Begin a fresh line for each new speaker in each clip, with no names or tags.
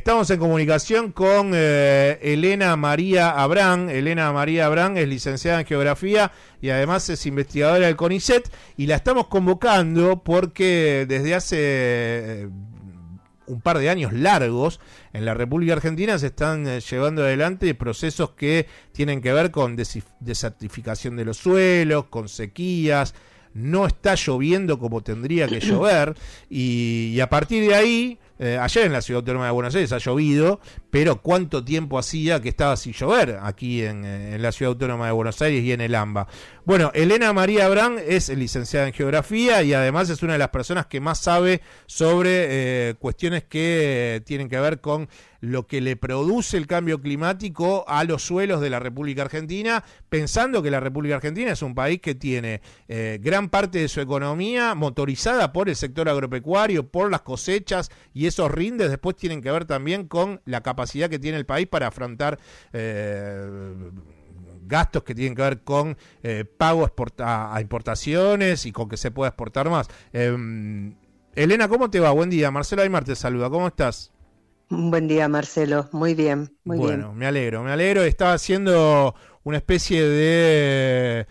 Estamos en comunicación con Elena María Abrán. Elena María Abrán es licenciada en Geografía y además es investigadora del CONICET, y la estamos convocando porque desde hace un par de años largos en la República Argentina se están llevando adelante procesos que tienen que ver con desertificación de los suelos, con sequías. No está lloviendo como tendría que llover, y a partir de ahí, ayer en la Ciudad Autónoma de Buenos Aires ha llovido, pero ¿cuánto tiempo hacía que estaba sin llover aquí en la Ciudad Autónoma de Buenos Aires y en el AMBA? Bueno, Elena María Abrán es licenciada en Geografía y además es una de las personas que más sabe sobre cuestiones que tienen que ver con lo que le produce el cambio climático a los suelos de la República Argentina, pensando que la República Argentina es un país que tiene gran parte de su economía motorizada por el sector agropecuario, por las cosechas, y esos rindes después tienen que ver también con la capacidad que tiene el país para afrontar gastos que tienen que ver con pago a importaciones y con que se pueda exportar más. Elena, ¿cómo te va? Buen día. Marcelo Aymar te saluda. ¿Cómo estás?
Buen día, Marcelo. Muy bien, muy bien.
Bueno, me alegro. Estaba haciendo una especie de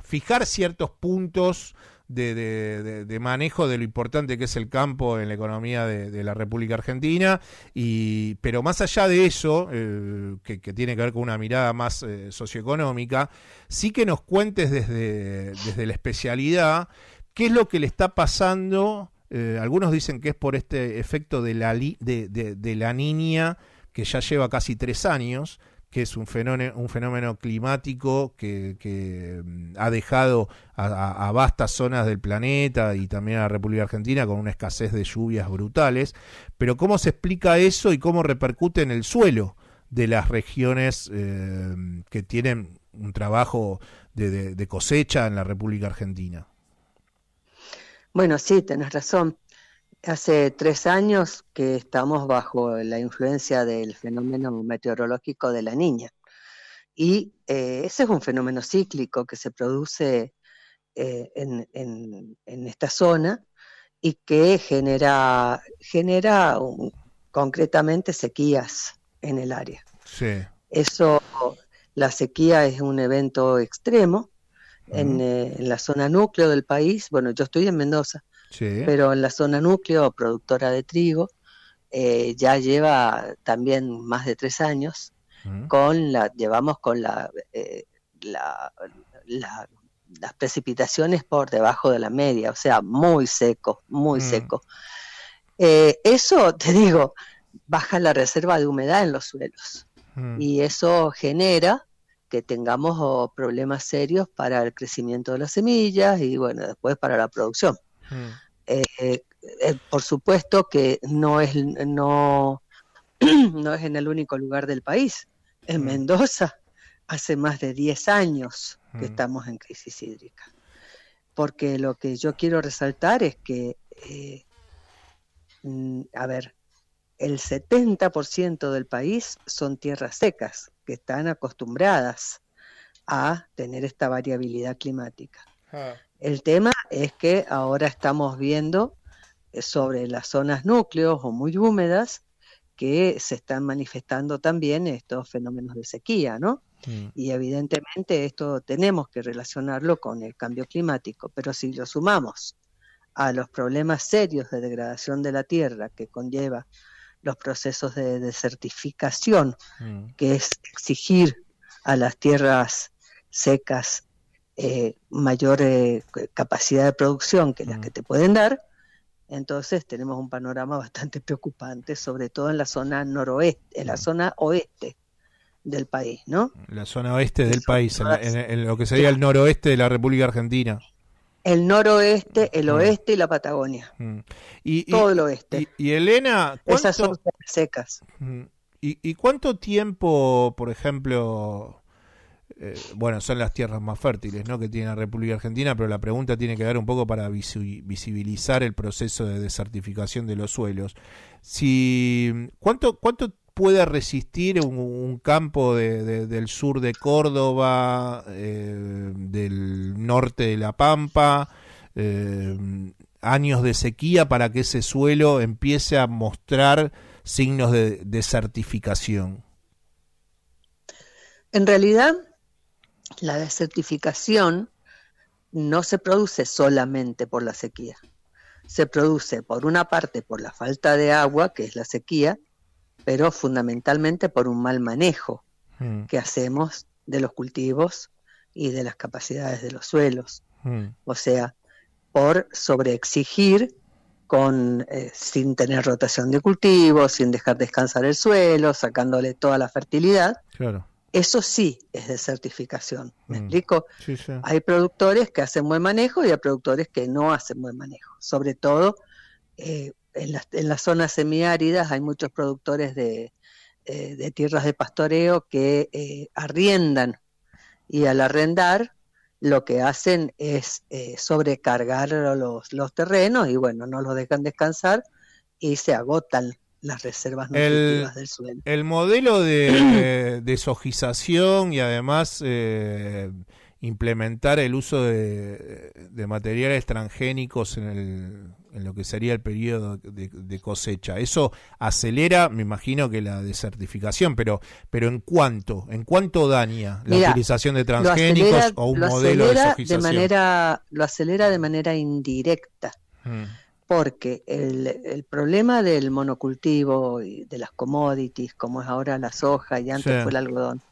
fijar ciertos puntos de manejo de lo importante que es el campo en la economía de la República Argentina, pero más allá de eso, que tiene que ver con una mirada más socioeconómica, sí que nos cuentes desde la especialidad qué es lo que le está pasando. Algunos dicen que es por este efecto de la Niña, que ya lleva casi 3 años, que es un fenómeno climático que ha dejado a vastas zonas del planeta y también a la República Argentina con una escasez de lluvias brutales. Pero ¿cómo se explica eso y cómo repercute en el suelo de las regiones que tienen un trabajo de cosecha en la República Argentina?
Bueno, sí, tenés razón. Hace 3 años que estamos bajo la influencia del fenómeno meteorológico de la Niña. Y ese es un fenómeno cíclico que se produce en esta zona y que genera concretamente sequías en el área.
Sí.
Eso, la sequía es un evento extremo en la zona núcleo del país. Bueno, yo estoy en Mendoza.
Sí.
Pero en la zona núcleo, productora de trigo, ya lleva también más de 3 años, llevamos con las precipitaciones por debajo de la media, o sea, muy seco, muy seco. Eso, te digo, baja la reserva de humedad en los suelos, y eso genera que tengamos problemas serios para el crecimiento de las semillas y, bueno, después para la producción. Por supuesto que no es en el único lugar del país. En Mendoza hace más de 10 años que estamos en crisis hídrica, porque lo que yo quiero resaltar es que el 70% del país son tierras secas que están acostumbradas a tener esta variabilidad climática. El tema es que ahora estamos viendo sobre las zonas núcleos o muy húmedas que se están manifestando también estos fenómenos de sequía, ¿no? Y evidentemente esto tenemos que relacionarlo con el cambio climático, pero si lo sumamos a los problemas serios de degradación de la tierra que conlleva los procesos de desertificación, que es exigir a las tierras secas mayor capacidad de producción que las que te pueden dar, entonces tenemos un panorama bastante preocupante, sobre todo en la zona noroeste, en la zona oeste del país, ¿no?
La zona oeste del país, en lo que sería el noroeste de la República Argentina.
El noroeste, el oeste y la Patagonia. Todo el oeste.
Y Elena,
esas son secas.
¿Y cuánto tiempo, por ejemplo, bueno, son las tierras más fértiles, ¿no?, que tiene la República Argentina, pero la pregunta tiene que ver un poco para visibilizar el proceso de desertificación de los suelos. ¿Cuánto puede resistir un campo del sur de Córdoba, del norte de La Pampa, años de sequía para que ese suelo empiece a mostrar signos de desertificación?
En realidad, la desertificación no se produce solamente por la sequía. Se produce, por una parte, por la falta de agua, que es la sequía, pero fundamentalmente por un mal manejo que hacemos de los cultivos y de las capacidades de los suelos. O sea, por sobreexigir sin tener rotación de cultivos, sin dejar descansar el suelo, sacándole toda la fertilidad.
Claro.
Eso sí es desertificación. ¿Me explico?
Sí, sí.
Hay productores que hacen buen manejo y hay productores que no hacen buen manejo. Sobre todo en las zonas semiáridas hay muchos productores de tierras de pastoreo que arriendan, y al arrendar lo que hacen es sobrecargar los terrenos y bueno, no los dejan descansar y se agotan las reservas nutritivas del suelo.
El modelo de desojización y además implementar el uso de materiales transgénicos en lo que sería el periodo de cosecha, eso acelera, me imagino, que la desertificación, pero ¿en cuánto daña la utilización de transgénicos o un modelo de desojización?
Lo acelera de manera indirecta. Porque el problema del monocultivo y de las commodities, como es ahora la soja y antes fue el algodón,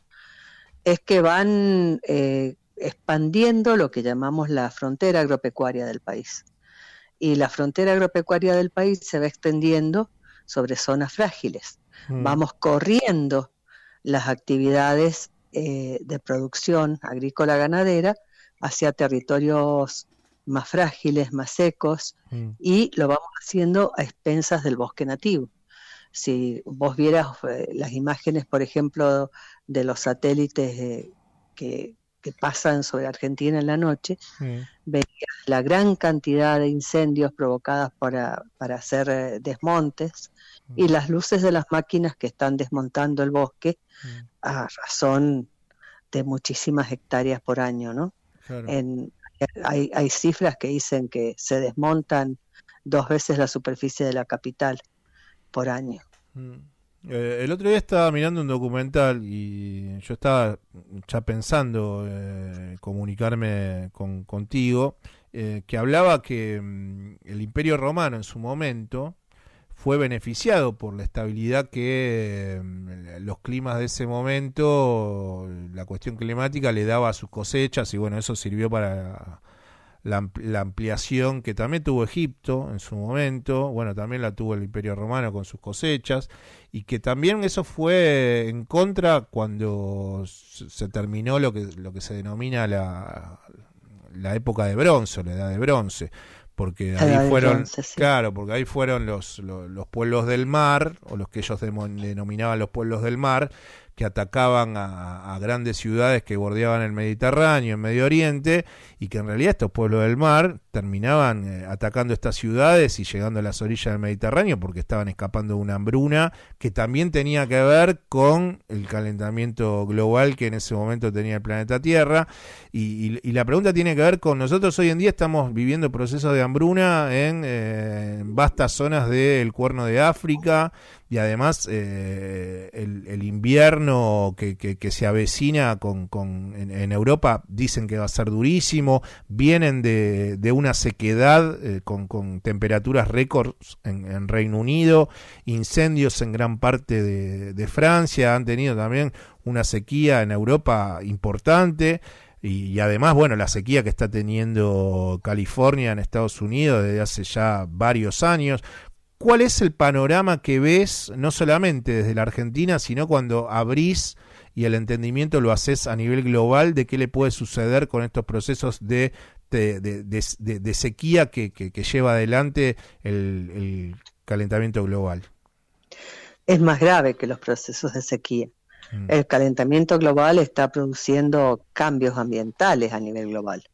es que van expandiendo lo que llamamos la frontera agropecuaria del país. Y la frontera agropecuaria del país se va extendiendo sobre zonas frágiles. Vamos corriendo las actividades de producción agrícola-ganadera hacia territorios más frágiles, más secos, y lo vamos haciendo a expensas del bosque nativo. Si vos vieras las imágenes, por ejemplo, de los satélites que pasan sobre Argentina en la noche, verías la gran cantidad de incendios provocadas para hacer desmontes y las luces de las máquinas que están desmontando el bosque a razón de muchísimas hectáreas por año, ¿no? Claro. Hay cifras que dicen que se desmontan 2 veces la superficie de la capital por año.
El otro día estaba mirando un documental y yo estaba ya pensando comunicarme contigo, que hablaba que el Imperio Romano en su momento fue beneficiado por la estabilidad que los climas de ese momento, la cuestión climática le daba a sus cosechas, y bueno, eso sirvió para la ampliación que también tuvo Egipto en su momento, bueno, también la tuvo el Imperio Romano con sus cosechas, y que también eso fue en contra cuando se terminó lo que se denomina la época de bronce, la edad de bronce, porque ahí fueron, claro, porque ahí fueron los pueblos del mar, o los que ellos denominaban los pueblos del mar, que atacaban a grandes ciudades que bordeaban el Mediterráneo, en Medio Oriente, y que en realidad estos pueblos del mar terminaban atacando estas ciudades y llegando a las orillas del Mediterráneo porque estaban escapando de una hambruna que también tenía que ver con el calentamiento global que en ese momento tenía el planeta Tierra, y la pregunta tiene que ver con nosotros hoy en día estamos viviendo procesos de hambruna en vastas zonas del Cuerno de África, y además el invierno que se avecina en Europa dicen que va a ser durísimo, vienen de una sequedad con temperaturas récords en Reino Unido, incendios en gran parte de Francia, han tenido también una sequía en Europa importante, y además, bueno, la sequía que está teniendo California en Estados Unidos desde hace ya varios años. ¿Cuál es el panorama que ves, no solamente desde la Argentina, sino cuando abrís y el entendimiento lo haces a nivel global de qué le puede suceder con estos procesos de sequía que lleva adelante el calentamiento global?
Es más grave que los procesos de sequía. El calentamiento global está produciendo cambios ambientales a nivel global.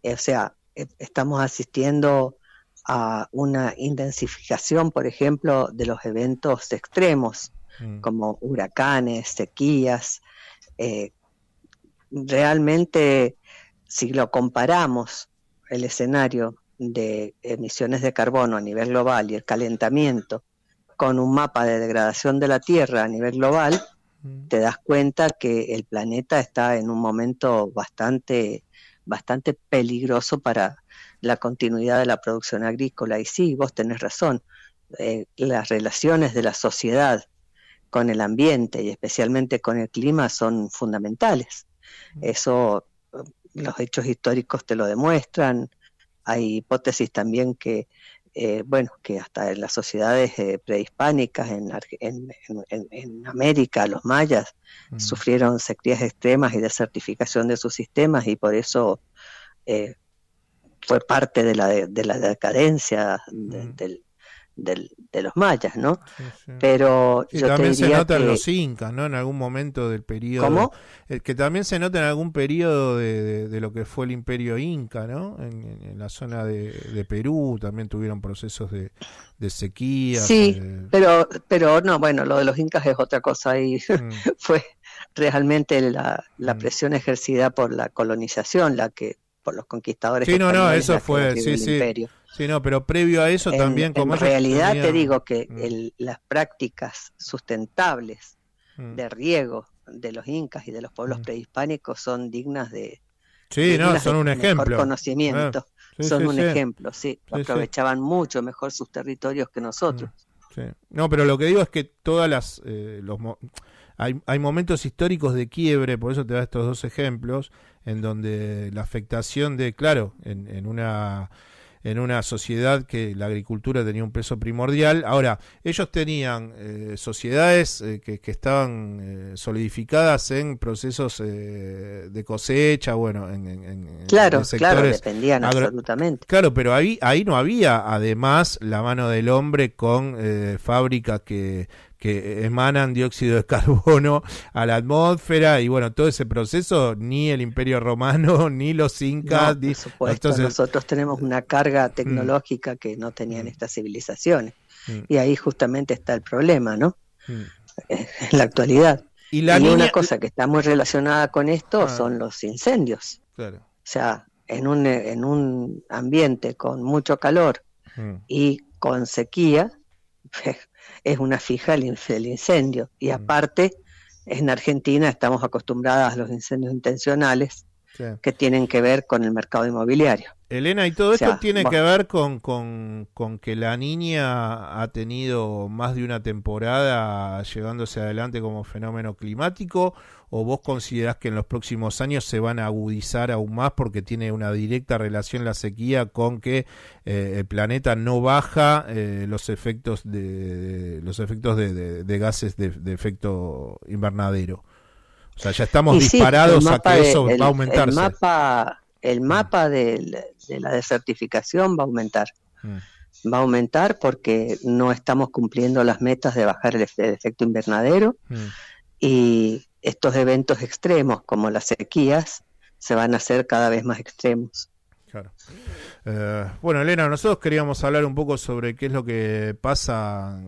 O sea, estamos asistiendo a una intensificación, por ejemplo, de los eventos extremos, como huracanes, sequías. Realmente, si lo comparamos el escenario de emisiones de carbono a nivel global y el calentamiento con un mapa de degradación de la Tierra a nivel global, te das cuenta que el planeta está en un momento bastante peligroso para la continuidad de la producción agrícola. Y sí, vos tenés razón, las relaciones de la sociedad con el ambiente y especialmente con el clima son fundamentales. Eso, los hechos históricos te lo demuestran. Hay hipótesis también que que hasta en las sociedades prehispánicas en América, los mayas sufrieron sequías extremas y desertificación de sus sistemas, y por eso fue parte de la decadencia de los mayas, ¿no?
Sí, sí.
Pero
sí,
yo
también
te diría
se nota en
que...
los incas, ¿no? En algún momento del periodo.
¿Cómo?
Que también se nota en algún periodo de lo que fue el imperio inca, ¿no? En la zona de Perú también tuvieron procesos de sequías.
Sí, pero no, bueno, lo de los incas es otra cosa, y fue realmente la presión ejercida por la colonización, por los conquistadores
Sí, no,
españoles,
eso fue, sí,
el imperio.
Sí, no, pero previo a eso también, como
en realidad
tenían...
te digo que las prácticas sustentables de riego de los incas y de los pueblos prehispánicos son dignas de...
Sí, no, son un ejemplo.
Mejor conocimiento. Son un ejemplo, sí. Aprovechaban mucho mejor sus territorios que nosotros.
Sí. No, pero lo que digo es que todas hay momentos históricos de quiebre, por eso te da estos dos ejemplos, en donde la afectación de, claro, en una sociedad que la agricultura tenía un peso primordial. Ahora, ellos tenían sociedades que estaban solidificadas en procesos de cosecha, bueno,
claro, dependían absolutamente.
Claro, pero ahí no había, además, la mano del hombre con fábricas que emanan dióxido de carbono a la atmósfera, y bueno, todo ese proceso ni el Imperio Romano ni los incas.
No, por supuesto, entonces, nosotros tenemos una carga tecnológica que no tenían estas civilizaciones, y ahí justamente está el problema, ¿no? En la actualidad. Y una cosa que está muy relacionada con esto son los incendios. Claro. O sea, en un ambiente con mucho calor y con sequía, es una fija el incendio. Y aparte, en Argentina estamos acostumbradas a los incendios intencionales que tienen que ver con el mercado inmobiliario.
Elena, y todo esto tiene que ver con que la niña ha tenido más de una temporada llevándose adelante como fenómeno climático, o vos considerás que en los próximos años se van a agudizar aún más porque tiene una directa relación la sequía con que el planeta no baja los efectos de gases de efecto invernadero? O sea, ya estamos disparados a que eso va a aumentarse.
El mapa de la desertificación va a aumentar. Va a aumentar porque no estamos cumpliendo las metas de bajar el efecto invernadero, y estos eventos extremos como las sequías se van a hacer cada vez más extremos.
Claro. Bueno, Elena, nosotros queríamos hablar un poco sobre qué es lo que pasa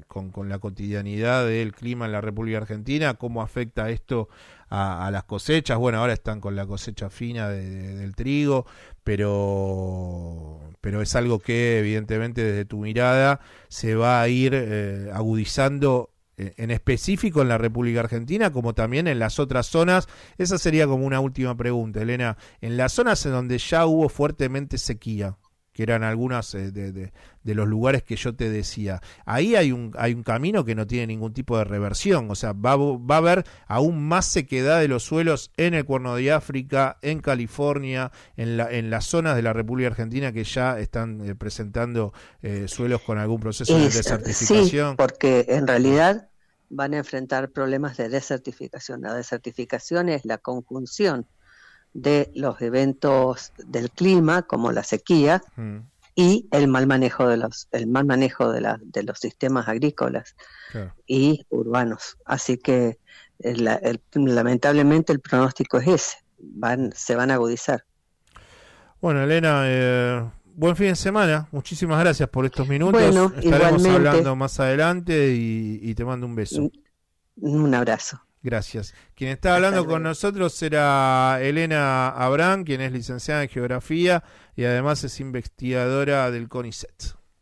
con la cotidianidad del clima en la República Argentina, cómo afecta esto a las cosechas. Bueno, ahora están con la cosecha fina del trigo, pero es algo que evidentemente desde tu mirada se va a ir agudizando, en específico en la República Argentina, como también en las otras zonas. Esa sería como una última pregunta, Elena. En las zonas en donde ya hubo fuertemente sequía, que eran algunas de los lugares que yo te decía, ahí hay un camino que no tiene ningún tipo de reversión. O sea, va a haber aún más sequedad de los suelos en el Cuerno de África, en California, en las zonas de la República Argentina que ya están presentando suelos con algún proceso de desertificación.
Sí, porque en realidad van a enfrentar problemas de desertificación. La desertificación es la conjunción de los eventos del clima, como la sequía, y el mal manejo de los sistemas agrícolas y urbanos. Así que lamentablemente el pronóstico es ese, se van a agudizar.
Bueno, Elena, buen fin de semana, muchísimas gracias por estos minutos.
Bueno,
estaremos hablando más adelante, y te mando un beso.
Un abrazo.
Gracias. Quien está hablando con nosotros era Elena Abrán, quien es licenciada en Geografía y además es investigadora del CONICET.